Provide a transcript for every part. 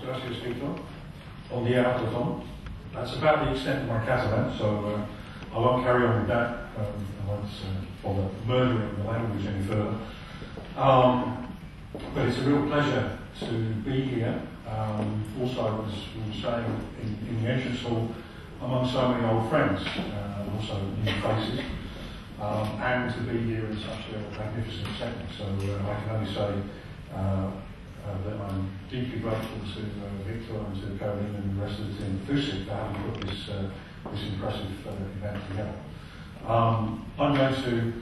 gracias, Victor. On the Tom. That's about the extent of my Catalan, so I won't carry on with that. I won't bother murdering the language any further. But it's a real pleasure to be here. Also, as we were saying in the entrance hall, among so many old friends, also new faces, and to be here in such a magnificent setting. So I can only say that I'm deeply grateful to Victor and to Caroline and the rest of the team at Fusic for having put this impressive event together. I'm going to,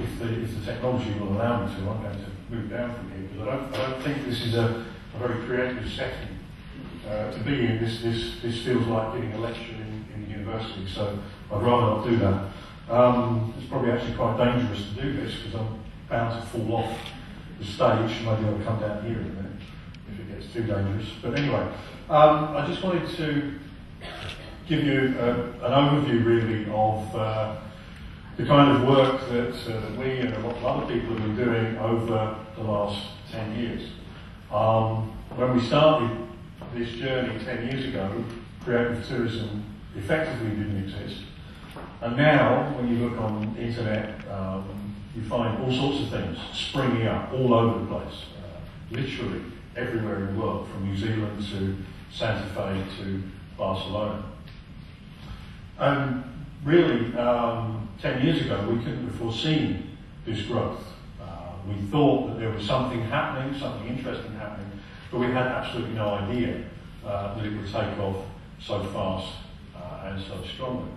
if the technology will allow me to, I'm going to move down from here, because I don't think this is a very creative setting to be in. This feels like giving a lecture in the university, so I'd rather not do that. It's probably actually quite dangerous to do this, because I'm bound to fall off the stage. Maybe I'll come down here in a minute if it gets too dangerous. But anyway, I just wanted to give you an overview really of the kind of work that we and a lot of other people have been doing over the last 10 years. When we started this journey 10 years ago, creative tourism effectively didn't exist. And now, when you look on the internet, you find all sorts of things springing up all over the place, literally everywhere in the world, from New Zealand to Santa Fe to Barcelona. And really, 10 years ago, we couldn't have foreseen this growth. We thought that there was something happening, something interesting happening, but we had absolutely no idea that it would take off so fast and so strongly.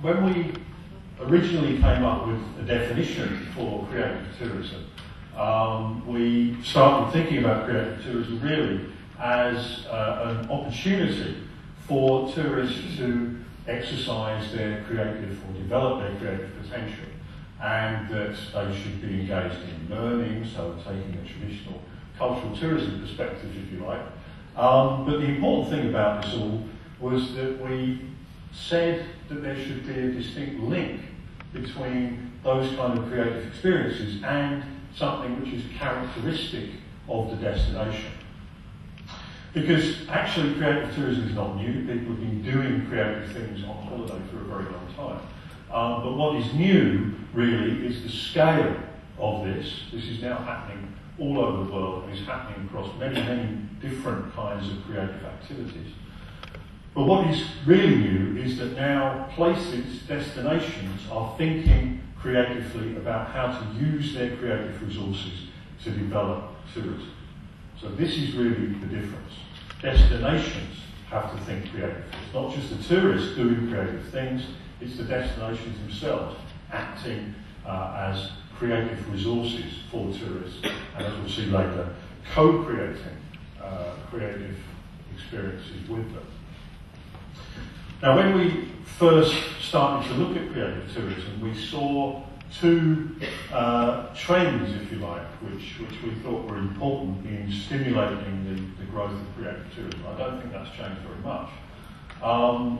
When we originally came up with a definition for creative tourism, we started thinking about creative tourism really as an opportunity for tourists to exercise their creative or develop their creative potential, and that they should be engaged in learning, so taking a traditional cultural tourism perspective, if you like. But the important thing about this all was that we said that there should be a distinct link between those kind of creative experiences and something which is characteristic of the destination. Because actually creative tourism is not new. People have been doing creative things on holiday for a very long time. But what is new, really, is the scale of this. This is now happening all over the world, and is happening across many, many different kinds of creative activities. But what is really new is that now places, destinations, are thinking creatively about how to use their creative resources to develop tourism. So this is really the difference. Destinations have to think creatively. It's not just the tourists doing creative things, it's the destinations themselves acting as creative resources for tourists, and as we'll see later, co-creating creative experiences with them. Now, when we first started to look at creative tourism, we saw two trends, if you like, which we thought were important in stimulating the growth of creative tourism. I don't think that's changed very much.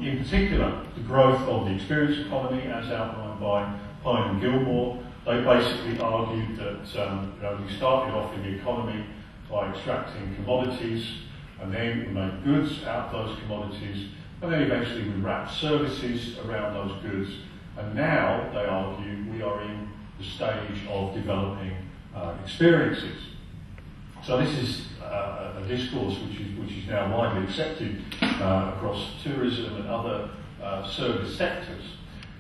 In particular, the growth of the experience economy, as outlined by Pine and Gilmore. They basically argued that we started off in the economy by extracting commodities, and then we made goods out of those commodities, and then eventually we wrapped services around those goods. And now, they argue, we are in the stage of developing experiences. So this is a discourse which is now widely accepted across tourism and other service sectors.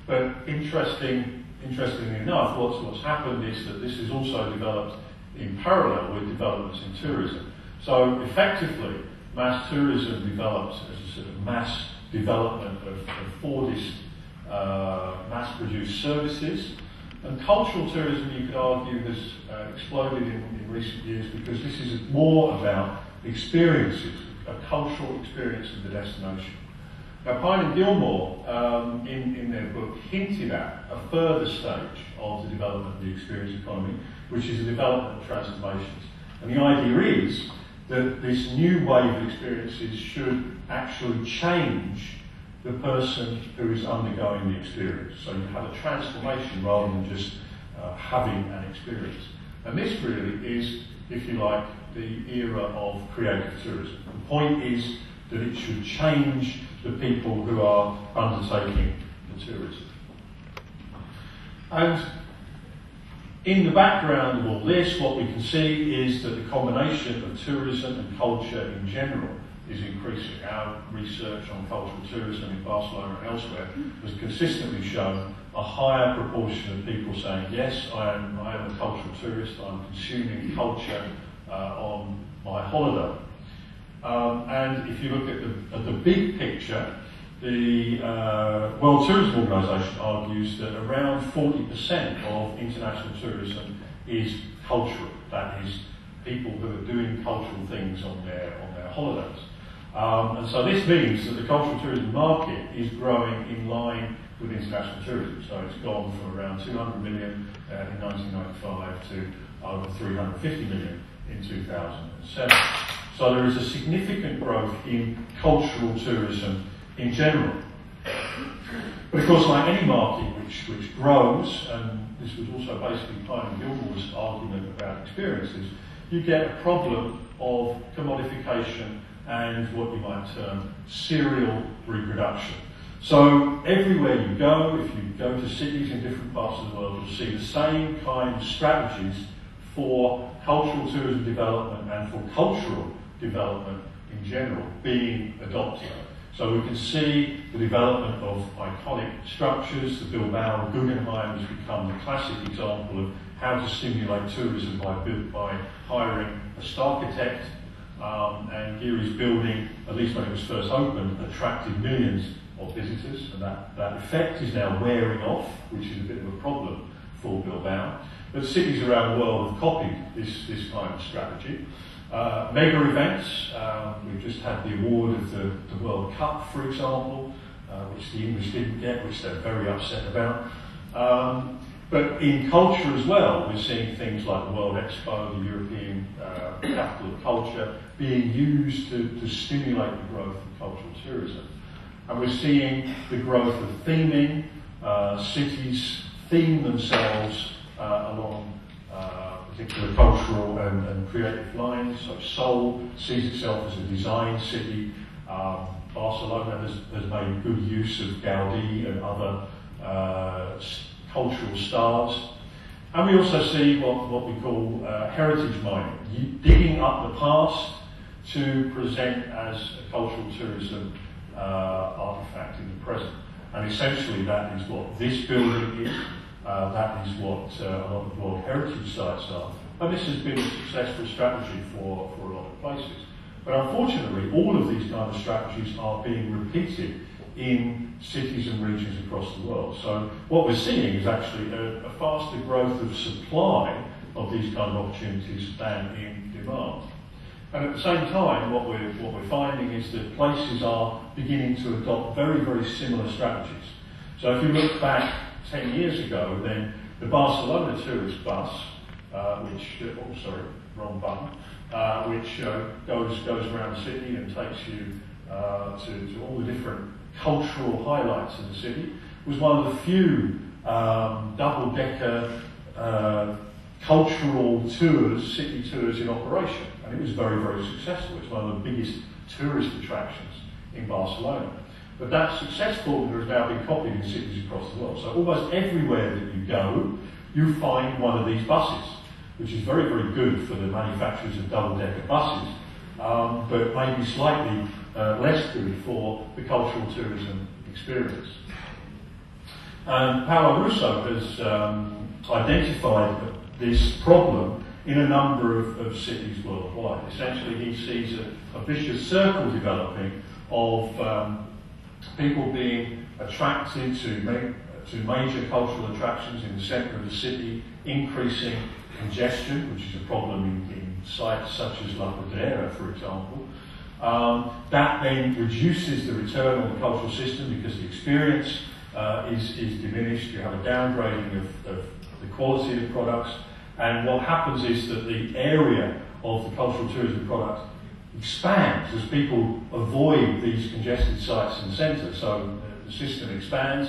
But interestingly enough, what's happened is that this is also developed in parallel with developments in tourism. So effectively, mass tourism develops as a sort of mass development of Fordist mass-produced services. And cultural tourism, you could argue, has exploded in recent years because this is more about experiences, a cultural experience of the destination. Now, Pine and Gilmore, in their book, hinted at a further stage of the development of the experience economy, which is the development of transformations. And the idea is that this new wave of experiences should actually change the person who is undergoing the experience. So you have a transformation rather than just having an experience. And this really is, if you like, the era of creative tourism. The point is that it should change the people who are undertaking the tourism. And in the background of all this, what we can see is that the combination of tourism and culture in general is increasing. Our research on cultural tourism in Barcelona and elsewhere has consistently shown a higher proportion of people saying, yes, I am a cultural tourist, I'm consuming culture on my holiday. And if you look at the big picture, the World Tourism Organization argues that around 40% of international tourism is cultural. That is, people who are doing cultural things on their holidays. And so this means that the cultural tourism market is growing in line with international tourism. So it's gone from around 200 million in 1995 to over 350 million in 2007. So there is a significant growth in cultural tourism in general. But of course, like any market which grows, and this was also basically Pine and Gilmore's argument about experiences, you get a problem of commodification and what you might term serial reproduction. So everywhere you go, if you go to cities in different parts of the world, you'll see the same kind of strategies for cultural tourism development and for cultural development in general being adopted. So we can see the development of iconic structures. The Bilbao Guggenheim has become the classic example of how to stimulate tourism by hiring a starchitect, and Geary's building, at least when it was first opened, attracted millions of visitors, and that effect is now wearing off, which is a bit of a problem for Bilbao. But cities around the world have copied this kind of strategy. Mega events, we've just had the award of the World Cup, for example, which the English didn't get, which they're very upset about. But in culture as well, we're seeing things like the World Expo, the European Capital of Culture, being used to stimulate the growth of cultural tourism. And we're seeing the growth of theming. Cities theme themselves along particular cultural and creative lines. So Seoul sees itself as a design city. Barcelona has made good use of Gaudi and other cultural stars. And we also see what we call heritage mining, digging up the past to present as a cultural tourism artifact in the present. And essentially that is what this building is, that is what a lot of World Heritage sites are. And this has been a successful strategy for a lot of places. But unfortunately, all of these kind of strategies are being repeated in cities and regions across the world. So what we're seeing is actually a faster growth of supply of these kind of opportunities than in demand. And at the same time, what we're finding is that places are beginning to adopt very, very similar strategies. So if you look back 10 years ago, then the Barcelona tourist bus, which goes around the city and takes you to all the different cultural highlights of the city, was one of the few double-decker cultural tours, city tours in operation. And it was very, very successful. It's one of the biggest tourist attractions in Barcelona. But that successful has now been copied in cities across the world. So almost everywhere that you go, you find one of these buses, which is very, very good for the manufacturers of double-decker buses, but maybe slightly less good for the cultural tourism experience. And Paolo Russo has identified this problem in a number of cities worldwide. Essentially, he sees a vicious circle developing of people being attracted to major cultural attractions in the centre of the city, increasing congestion, which is a problem in sites such as La Pedrera, for example. That then reduces the return on the cultural system because the experience is diminished. You have a downgrading of the quality of products, and what happens is that the area of the cultural tourism product expands as people avoid these congested sites in the centre. So the system expands,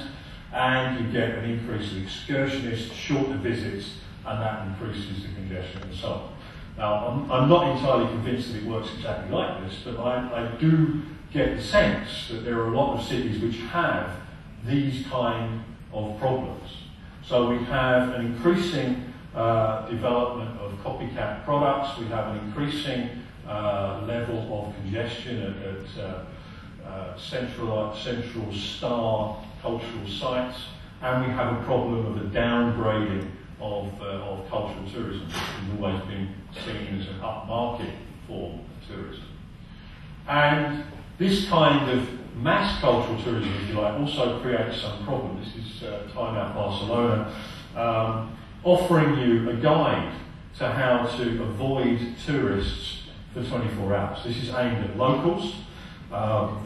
and you get an increase of excursionists, shorter visits, and that increases the congestion and so on. Now, I'm not entirely convinced that it works exactly like this, but I do get the sense that there are a lot of cities which have these kind of problems. So we have an increasing development of copycat products, we have an increasing level of congestion at central star cultural sites, and we have a problem of a downgrading of cultural tourism, which has always been seen as an upmarket form of tourism. And this kind of mass cultural tourism, if you like, also creates some problems. This is Time Out Barcelona, offering you a guide to how to avoid tourists for 24 hours. This is aimed at locals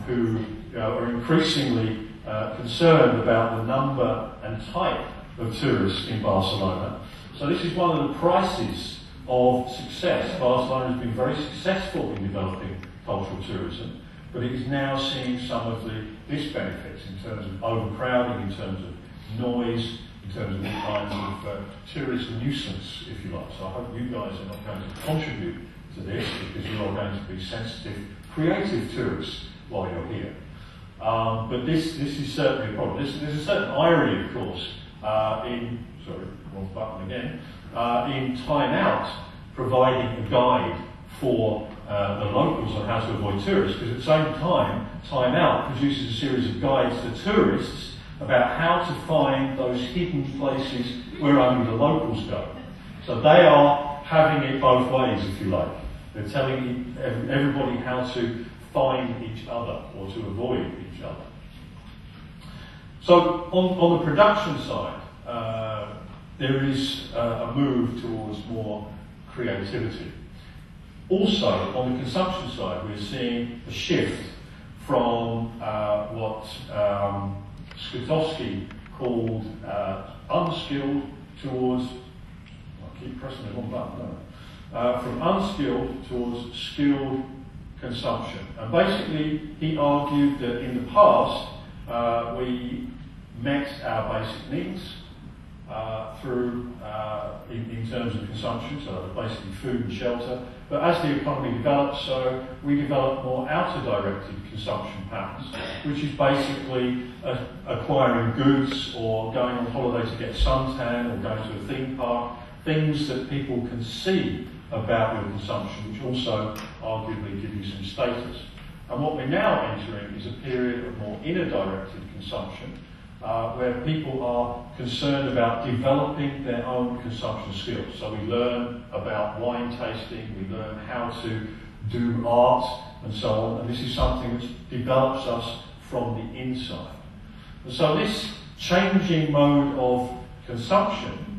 who are increasingly concerned about the number and type of tourists in Barcelona. So this is one of the prices of success. Barcelona has been very successful in developing cultural tourism, but it is now seeing some of the disbenefits in terms of overcrowding, in terms of noise, in terms of all kinds of tourist nuisance, if you like. So I hope you guys are not going to contribute to this, because you are going to be sensitive, creative tourists while you're here. But this is certainly a problem. There's a certain irony, of course, in Time Out providing a guide for the locals on how to avoid tourists, because at the same time, Time Out produces a series of guides to tourists about how to find those hidden places where only the locals go. So they are having it both ways, if you like. They're telling everybody how to find each other or to avoid each other. So on the production side, there is a move towards more creativity. Also, on the consumption side, we're seeing a shift from what Skutowski called unskilled towards, I keep pressing the wrong button, don't I? From unskilled towards skilled consumption. And basically, he argued that in the past, we met our basic needs through, in terms of consumption, so basically food and shelter. But as the economy developed, so we developed more outer-directed consumption patterns, which is basically acquiring goods or going on holiday to get suntan or going to a theme park, things that people can see about your consumption, which also arguably give you some status. And what we're now entering is a period of more inner-directed consumption, where people are concerned about developing their own consumption skills. So we learn about wine tasting, we learn how to do art and so on, and this is something which develops us from the inside. And so this changing mode of consumption